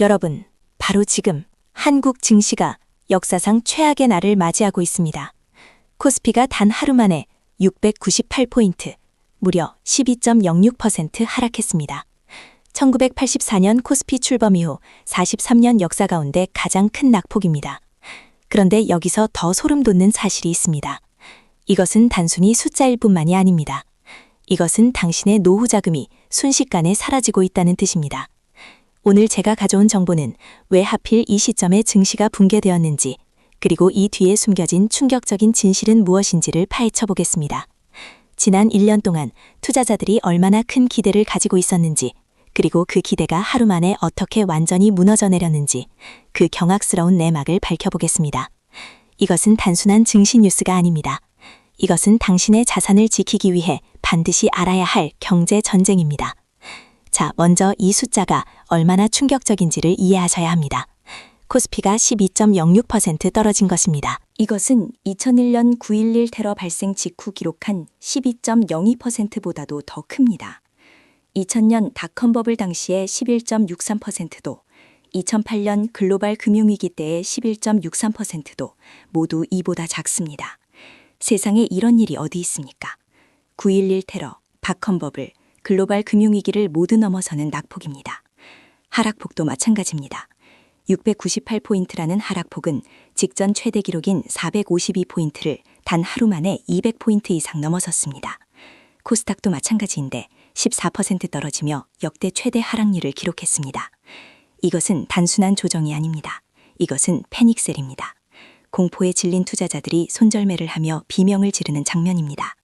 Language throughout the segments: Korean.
여러분, 바로 지금 한국 증시가 역사상 최악의 날을 맞이하고 있습니다. 코스피가 단 하루 만에 698포인트, 무려 12.06% 하락했습니다. 1984년 코스피 출범 이후 43년 역사 가운데 가장 큰 낙폭입니다. 그런데 여기서 더 소름 돋는 사실이 있습니다. 이것은 단순히 숫자일 뿐만이 아닙니다. 이것은 당신의 노후 자금이 순식간에 사라지고 있다는 뜻입니다. 오늘 제가 가져온 정보는 왜 하필 이 시점에 증시가 붕괴되었는지, 그리고 이 뒤에 숨겨진 충격적인 진실은 무엇인지를 파헤쳐 보겠습니다. 지난 1년 동안 투자자들이 얼마나 큰 기대를 가지고 있었는지, 그리고 그 기대가 하루 만에 어떻게 완전히 무너져 내렸는지, 그 경악스러운 내막을 밝혀보겠습니다. 이것은 단순한 증시 뉴스가 아닙니다. 이것은 당신의 자산을 지키기 위해 반드시 알아야 할 경제 전쟁입니다. 자, 먼저 이 숫자가 얼마나 충격적인지를 이해하셔야 합니다. 코스피가 12.06% 떨어진 것입니다. 이것은 2001년 9.11 테러 발생 직후 기록한 12.02%보다도 더 큽니다. 2000년 닷컴 버블 당시의 11.63%도, 2008년 글로벌 금융위기 때의 11.63%도 모두 이보다 작습니다. 세상에 이런 일이 어디 있습니까? 9.11 테러, 닷컴 버블, 글로벌 금융위기를 모두 넘어서는 낙폭입니다. 하락폭도 마찬가지입니다. 698포인트라는 하락폭은 직전 최대 기록인 452포인트를 단 하루 만에 200포인트 이상 넘어섰습니다. 코스닥도 마찬가지인데 14% 떨어지며 역대 최대 하락률을 기록했습니다. 이것은 단순한 조정이 아닙니다. 이것은 패닉셀입니다. 공포에 질린 투자자들이 손절매를 하며 비명을 지르는 장면입니다.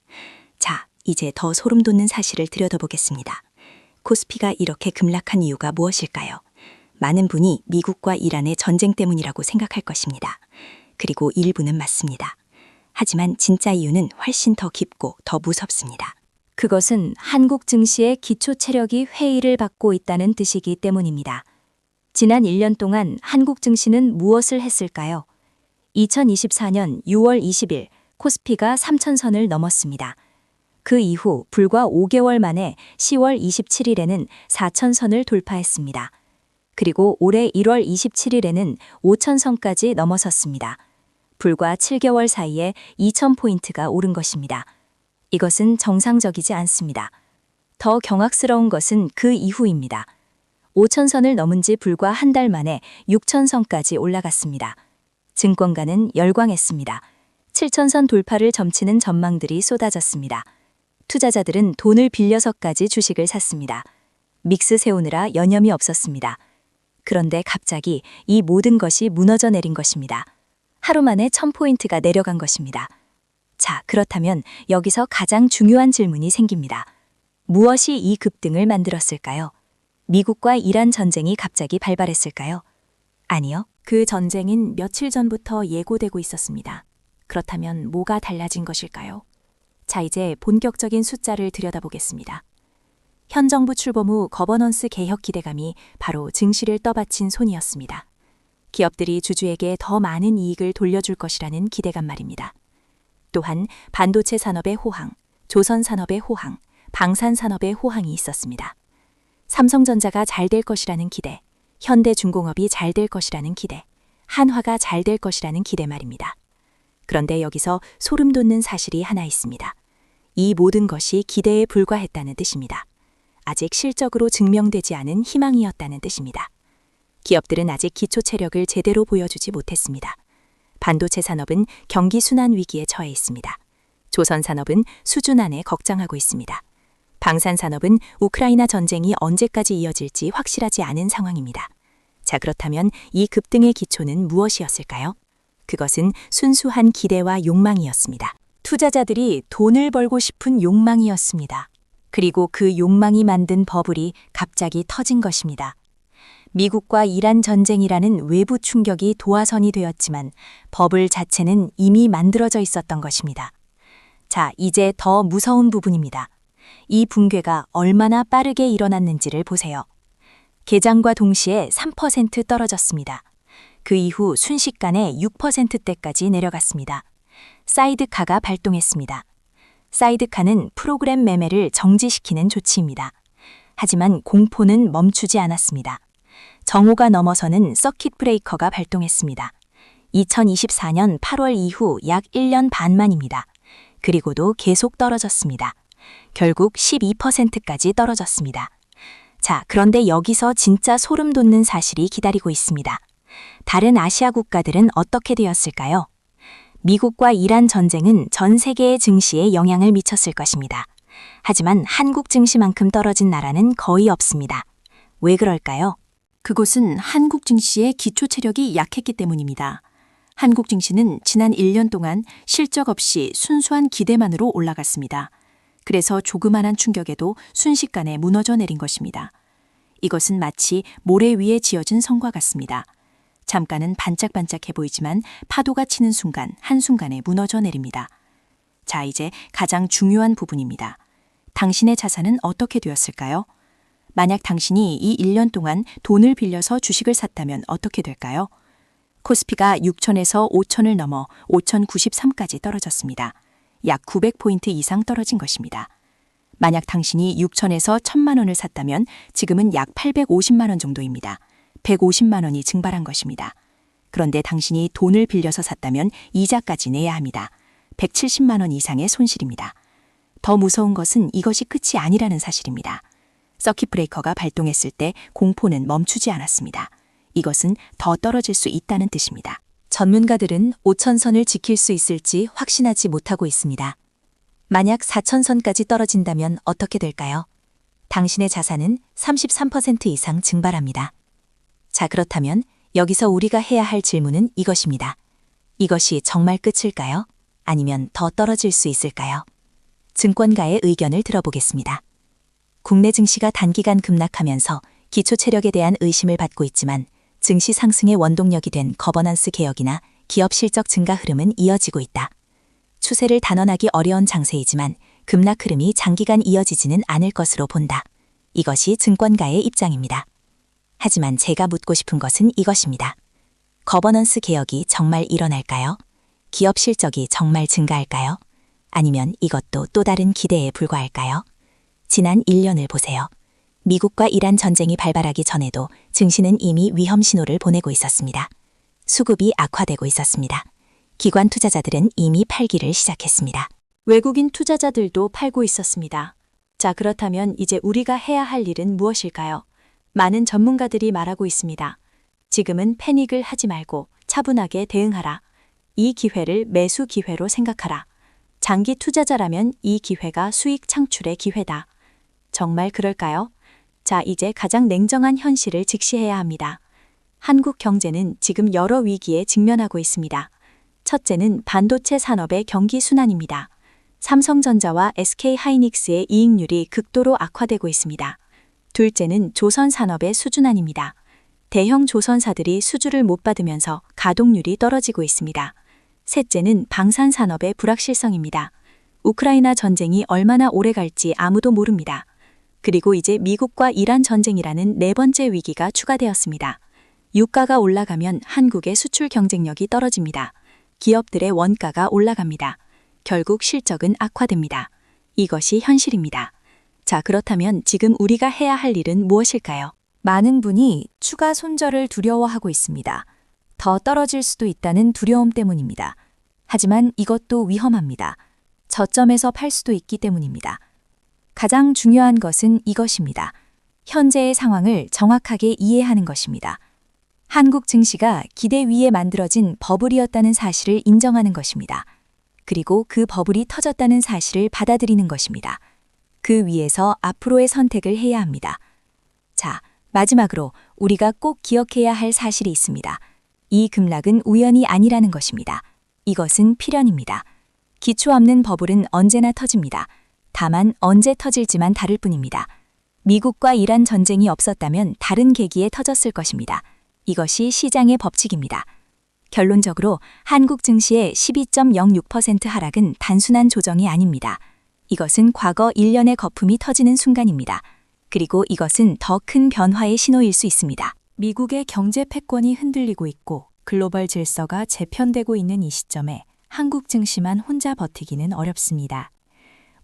자, 이제 더 소름 돋는 사실을 들여다보겠습니다. 코스피가 이렇게 급락한 이유가 무엇일까요? 많은 분이 미국과 이란의 전쟁 때문이라고 생각할 것입니다. 그리고 일부는 맞습니다. 하지만 진짜 이유는 훨씬 더 깊고 더 무섭습니다. 그것은 한국 증시의 기초 체력이 회의를 받고 있다는 뜻이기 때문입니다. 지난 1년 동안 한국 증시는 무엇을 했을까요? 2024년 6월 20일 코스피가 3,000선을 넘었습니다. 그 이후 불과 5개월 만에 10월 27일에는 4,000선을 돌파했습니다. 그리고 올해 1월 27일에는 5,000선까지 넘어섰습니다. 불과 7개월 사이에 2,000포인트가 오른 것입니다. 이것은 정상적이지 않습니다. 더 경악스러운 것은 그 이후입니다. 5,000선을 넘은 지 불과 한 달 만에 6,000선까지 올라갔습니다. 증권가는 열광했습니다. 7,000선 돌파를 점치는 전망들이 쏟아졌습니다. 투자자들은 돈을 빌려서까지 주식을 샀습니다. 믹스 세우느라 여념이 없었습니다. 그런데 갑자기 이 모든 것이 무너져 내린 것입니다. 하루 만에 1,000포인트가 내려간 것입니다. 자, 그렇다면 여기서 가장 중요한 질문이 생깁니다. 무엇이 이 급등을 만들었을까요? 미국과 이란 전쟁이 갑자기 발발했을까요? 아니요. 그 전쟁은 며칠 전부터 예고되고 있었습니다. 그렇다면 뭐가 달라진 것일까요? 자, 이제 본격적인 숫자를 들여다보겠습니다. 현 정부 출범 후 거버넌스 개혁 기대감이 바로 증시를 떠받친 손이었습니다. 기업들이 주주에게 더 많은 이익을 돌려줄 것이라는 기대감 말입니다. 또한 반도체 산업의 호황, 조선 산업의 호황, 방산 산업의 호황이 있었습니다. 삼성전자가 잘 될 것이라는 기대, 현대중공업이 잘 될 것이라는 기대, 한화가 잘 될 것이라는 기대 말입니다. 그런데 여기서 소름 돋는 사실이 하나 있습니다. 이 모든 것이 기대에 불과했다는 뜻입니다. 아직 실적으로 증명되지 않은 희망이었다는 뜻입니다. 기업들은 아직 기초 체력을 제대로 보여주지 못했습니다. 반도체 산업은 경기 순환 위기에 처해 있습니다. 조선 산업은 수준 안에 걱정하고 있습니다. 방산 산업은 우크라이나 전쟁이 언제까지 이어질지 확실하지 않은 상황입니다. 자, 그렇다면 이 급등의 기초는 무엇이었을까요? 그것은 순수한 기대와 욕망이었습니다. 투자자들이 돈을 벌고 싶은 욕망이었습니다. 그리고 그 욕망이 만든 버블이 갑자기 터진 것입니다. 미국과 이란 전쟁이라는 외부 충격이 도화선이 되었지만 버블 자체는 이미 만들어져 있었던 것입니다. 자, 이제 더 무서운 부분입니다. 이 붕괴가 얼마나 빠르게 일어났는지를 보세요. 개장과 동시에 3% 떨어졌습니다. 그 이후 순식간에 6%대까지 내려갔습니다. 사이드카가 발동했습니다. 사이드카는 프로그램 매매를 정지시키는 조치입니다. 하지만 공포는 멈추지 않았습니다. 정오가 넘어서는 서킷 브레이커가 발동했습니다. 2024년 8월 이후 약 1년 반 만입니다. 그리고도 계속 떨어졌습니다. 결국 12%까지 떨어졌습니다. 자, 그런데 여기서 진짜 소름 돋는 사실이 기다리고 있습니다. 다른 아시아 국가들은 어떻게 되었을까요? 미국과 이란 전쟁은 전 세계의 증시에 영향을 미쳤을 것입니다. 하지만 한국 증시만큼 떨어진 나라는 거의 없습니다. 왜 그럴까요? 그곳은 한국 증시의 기초 체력이 약했기 때문입니다. 한국 증시는 지난 1년 동안 실적 없이 순수한 기대만으로 올라갔습니다. 그래서 조그만한 충격에도 순식간에 무너져 내린 것입니다. 이것은 마치 모래 위에 지어진 성과 같습니다. 잠깐은 반짝반짝해 보이지만 파도가 치는 순간 한순간에 무너져 내립니다. 자, 이제 가장 중요한 부분입니다. 당신의 자산은 어떻게 되었을까요? 만약 당신이 이 1년 동안 돈을 빌려서 주식을 샀다면 어떻게 될까요? 코스피가 6,000에서 5,000을 넘어 5,093까지 떨어졌습니다. 약 900포인트 이상 떨어진 것입니다. 만약 당신이 6,000에서 1,000만 원을 샀다면 지금은 약 850만 원 정도입니다. 150만 원이 증발한 것입니다. 그런데 당신이 돈을 빌려서 샀다면 이자까지 내야 합니다. 170만 원 이상의 손실입니다. 더 무서운 것은 이것이 끝이 아니라는 사실입니다. 서킷 브레이커가 발동했을 때 공포는 멈추지 않았습니다. 이것은 더 떨어질 수 있다는 뜻입니다. 전문가들은 5,000선을 지킬 수 있을지 확신하지 못하고 있습니다. 만약 4,000선까지 떨어진다면 어떻게 될까요? 당신의 자산은 33% 이상 증발합니다. 자, 그렇다면 여기서 우리가 해야 할 질문은 이것입니다. 이것이 정말 끝일까요? 아니면 더 떨어질 수 있을까요? 증권가의 의견을 들어보겠습니다. 국내 증시가 단기간 급락하면서 기초 체력에 대한 의심을 받고 있지만 증시 상승의 원동력이 된 거버넌스 개혁이나 기업 실적 증가 흐름은 이어지고 있다. 추세를 단언하기 어려운 장세이지만 급락 흐름이 장기간 이어지지는 않을 것으로 본다. 이것이 증권가의 입장입니다. 하지만 제가 묻고 싶은 것은 이것입니다. 거버넌스 개혁이 정말 일어날까요? 기업 실적이 정말 증가할까요? 아니면 이것도 또 다른 기대에 불과할까요? 지난 1년을 보세요. 미국과 이란 전쟁이 발발하기 전에도 증시는 이미 위험 신호를 보내고 있었습니다. 수급이 악화되고 있었습니다. 기관 투자자들은 이미 팔기를 시작했습니다. 외국인 투자자들도 팔고 있었습니다. 자, 그렇다면 이제 우리가 해야 할 일은 무엇일까요? 많은 전문가들이 말하고 있습니다. 지금은 패닉을 하지 말고 차분하게 대응하라. 이 기회를 매수 기회로 생각하라. 장기 투자자라면 이 기회가 수익 창출의 기회다. 정말 그럴까요? 자, 이제 가장 냉정한 현실을 직시해야 합니다. 한국 경제는 지금 여러 위기에 직면하고 있습니다. 첫째는 반도체 산업의 경기 순환입니다. 삼성전자와 SK하이닉스의 이익률이 극도로 악화되고 있습니다. 둘째는 조선 산업의 수준안입니다. 대형 조선사들이 수주를 못 받으면서 가동률이 떨어지고 있습니다. 셋째는 방산 산업의 불확실성입니다. 우크라이나 전쟁이 얼마나 오래 갈지 아무도 모릅니다. 그리고 이제 미국과 이란 전쟁이라는 네 번째 위기가 추가되었습니다. 유가가 올라가면 한국의 수출 경쟁력이 떨어집니다. 기업들의 원가가 올라갑니다. 결국 실적은 악화됩니다. 이것이 현실입니다. 자, 그렇다면 지금 우리가 해야 할 일은 무엇일까요? 많은 분이 추가 손절을 두려워하고 있습니다. 더 떨어질 수도 있다는 두려움 때문입니다. 하지만 이것도 위험합니다. 저점에서 팔 수도 있기 때문입니다. 가장 중요한 것은 이것입니다. 현재의 상황을 정확하게 이해하는 것입니다. 한국 증시가 기대 위에 만들어진 버블이었다는 사실을 인정하는 것입니다. 그리고 그 버블이 터졌다는 사실을 받아들이는 것입니다. 그 위에서 앞으로의 선택을 해야 합니다. 자, 마지막으로 우리가 꼭 기억해야 할 사실이 있습니다. 이 급락은 우연이 아니라는 것입니다. 이것은 필연입니다. 기초 없는 버블은 언제나 터집니다. 다만 언제 터질지만 다를 뿐입니다. 미국과 이란 전쟁이 없었다면 다른 계기에 터졌을 것입니다. 이것이 시장의 법칙입니다. 결론적으로 한국 증시의 12.06% 하락은 단순한 조정이 아닙니다. 이것은 과거 1년의 거품이 터지는 순간입니다. 그리고 이것은 더 큰 변화의 신호일 수 있습니다. 미국의 경제 패권이 흔들리고 있고 글로벌 질서가 재편되고 있는 이 시점에 한국 증시만 혼자 버티기는 어렵습니다.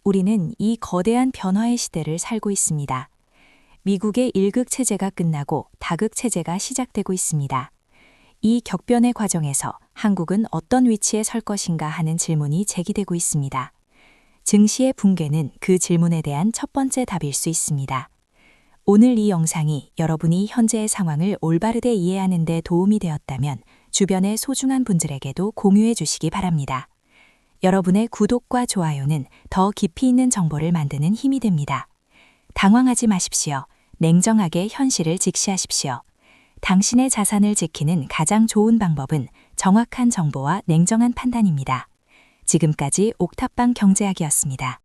우리는 이 거대한 변화의 시대를 살고 있습니다. 미국의 1극 체제가 끝나고 다극 체제가 시작되고 있습니다. 이 격변의 과정에서 한국은 어떤 위치에 설 것인가 하는 질문이 제기되고 있습니다. 증시의 붕괴는 그 질문에 대한 첫 번째 답일 수 있습니다. 오늘 이 영상이 여러분이 현재의 상황을 올바르게 이해하는 데 도움이 되었다면 주변의 소중한 분들에게도 공유해 주시기 바랍니다. 여러분의 구독과 좋아요는 더 깊이 있는 정보를 만드는 힘이 됩니다. 당황하지 마십시오. 냉정하게 현실을 직시하십시오. 당신의 자산을 지키는 가장 좋은 방법은 정확한 정보와 냉정한 판단입니다. 지금까지 옥탑방 경제학이었습니다.